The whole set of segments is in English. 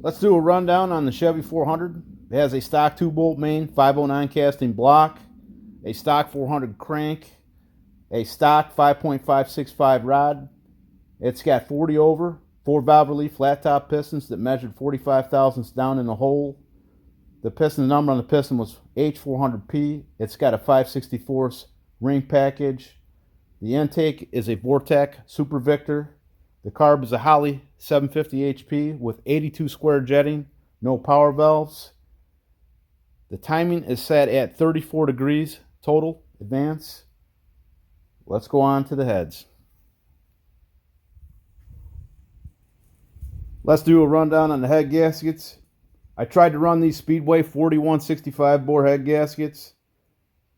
Let's do a rundown on the Chevy 400. It has a stock 2-bolt main, 509 casting block, a stock 400 crank, a stock 5.565 rod. It's got 40 over, 4 valve relief flat top pistons that measured 45 thousandths down in the hole. The piston number on the piston was H400P. It's got a 5/64 ring package. The intake is a Vortec Super Victor. The carb is a Holley 750 HP with 82 square jetting, no power valves. The timing is set at 34 degrees total advance. Let's go on to the heads. Let's do a rundown on the head gaskets. I tried to run these Speedway 4165 bore head gaskets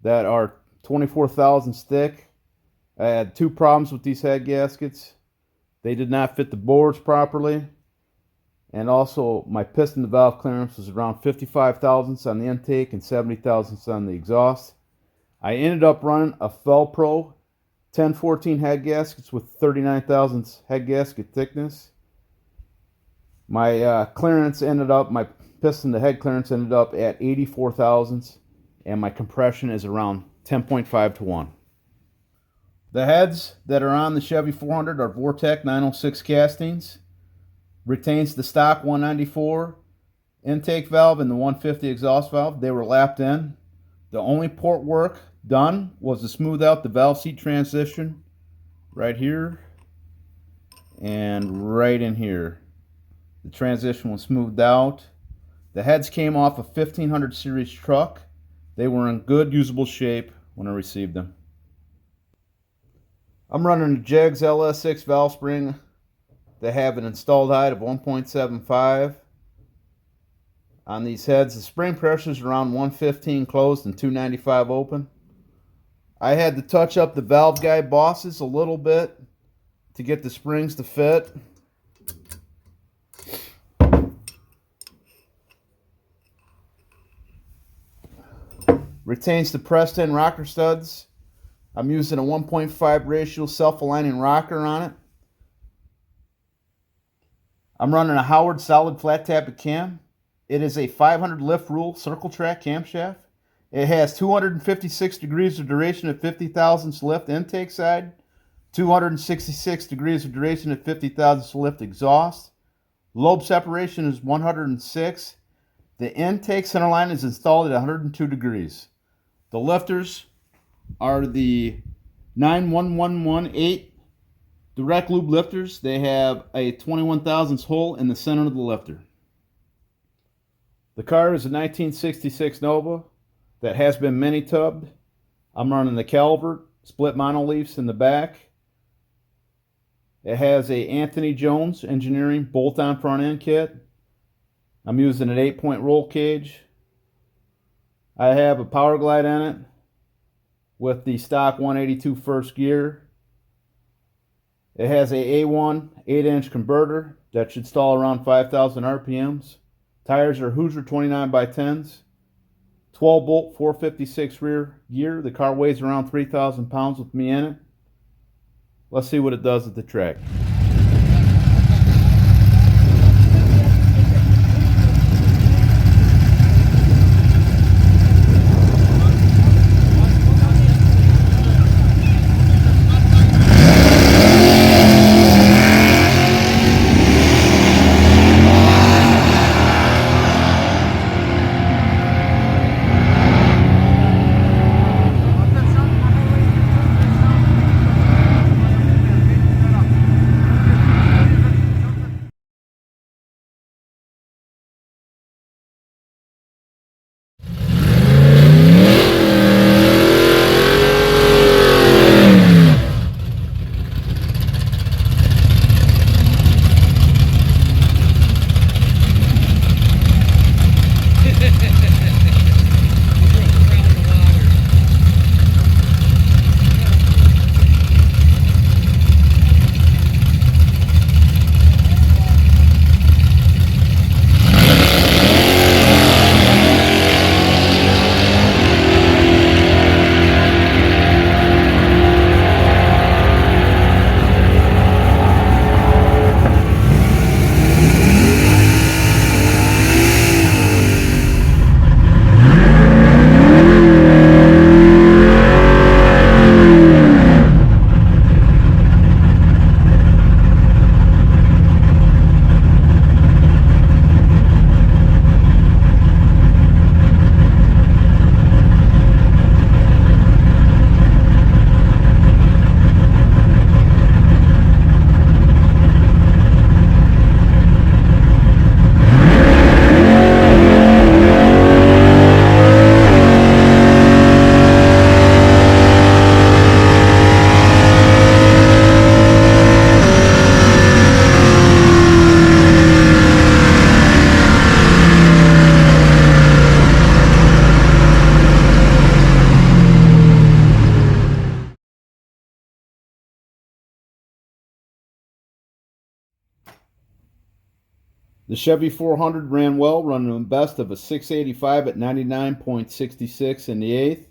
that are 24 thousandths thick. I had 2 problems with these head gaskets. They did not fit the bores properly, and also my piston to valve clearance was around 55 thousandths on the intake and 70 thousandths on the exhaust. I ended up running a Felpro 1014 head gaskets with 39 thousandths head gasket thickness. My clearance ended up, my piston to head clearance ended up at 84 thousandths, and my compression is around 10.5 to 1. The heads that are on the Chevy 400 are Vortec 906 castings. Retains the stock 194 intake valve and the 150 exhaust valve. They were lapped in. The only port work done was to smooth out the valve seat transition right here and right in here. The transition was smoothed out. The heads came off a 1500 series truck. They were in good usable shape when I received them. I'm running a Jegs LS6 valve spring. They have an installed height of 1.75. On these heads, the spring pressure is around 115 closed and 295 open. I had to touch up the valve guide bosses a little bit to get the springs to fit. Retains the pressed in rocker studs. I'm using a 1.5 ratio self-aligning rocker on it. I'm running a Howard solid flat tappet cam. It is a 500 lift rule circle track camshaft. It has 256 degrees of duration at 50 thousandths lift intake side, 266 degrees of duration at 50 thousandths lift exhaust. Lobe separation is 106. The intake center line is installed at 102 degrees. The lifters are the 91118 direct lube lifters. They have a 21 thousandths hole in the center of the lifter. The car is a 1966 Nova that has been mini tubbed. I'm running the Calvert split monoleafs in the back. It has a Anthony Jones Engineering bolt-on front end kit. I'm using an 8-point roll cage. I have a power glide in it with the stock 182 first gear. It has a A1 8-inch converter that should stall around 5,000 RPMs. Tires are Hoosier 29x10s. 12-bolt 456 rear gear. The car weighs around 3,000 pounds with me in it. Let's see what it does at the track. The Chevy 400 ran well, running a best of a 685 at 99.66 in the eighth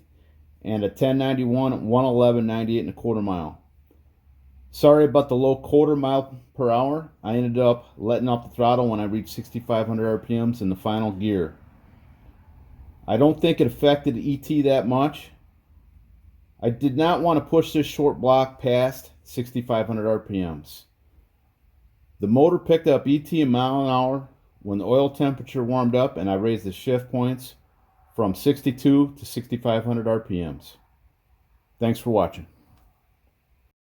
and a 1091 at 111.98 and a quarter mile. Sorry about the low quarter mile per hour. I ended up letting off the throttle when I reached 6,500 RPMs in the final gear. I don't think it affected ET that much. I did not want to push this short block past 6,500 RPMs. The motor picked up ET a mile an hour when the oil temperature warmed up, and I raised the shift points from 62 to 6,500 RPMs. Thanks for watching.